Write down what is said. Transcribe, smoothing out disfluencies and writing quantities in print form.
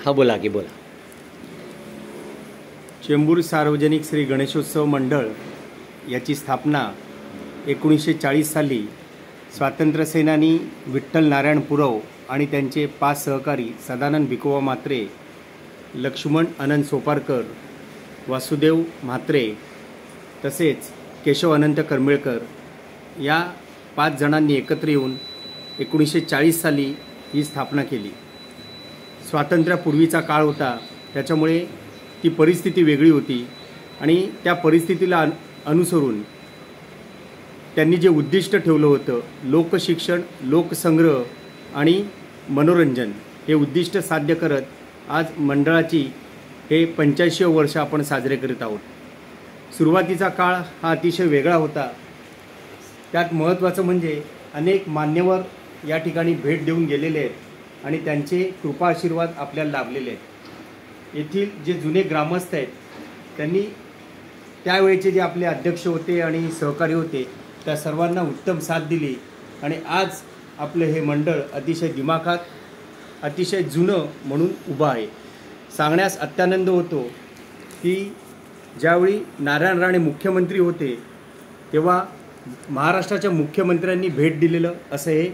हा बोला की बोला. चेंबूर सार्वजनिक श्री गणेशोत्सव मंडळ याची स्थापना 1940 साली स्वातंत्र्यसेनानी विठ्ठल नारायण पुरव आणि त्यांचे 5 सहकारी सदानंद भिकोबा म्हात्रे, लक्ष्मण अनंत सोपारकर, वासुदेव म्हात्रे तसेच केशव अनंत करमिळकर या 5 जणांनी एकत्र येऊन 1940 साली ही स्थापना केली. स्वातंत्र्यापूर्वीचा काळ होता, त्याच्यामुळे ती परिस्थिती वेगळी होती आणि त्या परिस्थितीला अनुसरून त्यांनी जे उद्दिष्ट ठेवलं होतं, लोकशिक्षण, लोकसंग्रह आणि मनोरंजन, हे उद्दिष्ट साध्य करत आज मंडळाची हे 85 वर्ष आपण साजरे करीत आहोत. सुरुवातीचा काळ हा अतिशय वेगळा होता. त्यात महत्त्वाचं म्हणजे अनेक मान्यवर या ठिकाणी भेट देऊन गेलेले आहेत आणि त्यांचे कृपा आशीर्वाद आपल्याला लाभलेले आहेत. येथील जे जुने ग्रामस्थ आहेत त्यांनी त्यावेळेचे जे आपले अध्यक्ष होते आणि सहकारी होते त्या सर्वांना उत्तम साथ दिली आणि आज आपलं हे मंडळ अतिशय दिमाखात, अतिशय जुनं म्हणून उभं आहे. सांगण्यास अत्यानंद होतो की ज्यावेळी नारायण राणे मुख्यमंत्री होते तेव्हा महाराष्ट्राच्या मुख्यमंत्र्यांनी भेट दिलेलं असं हे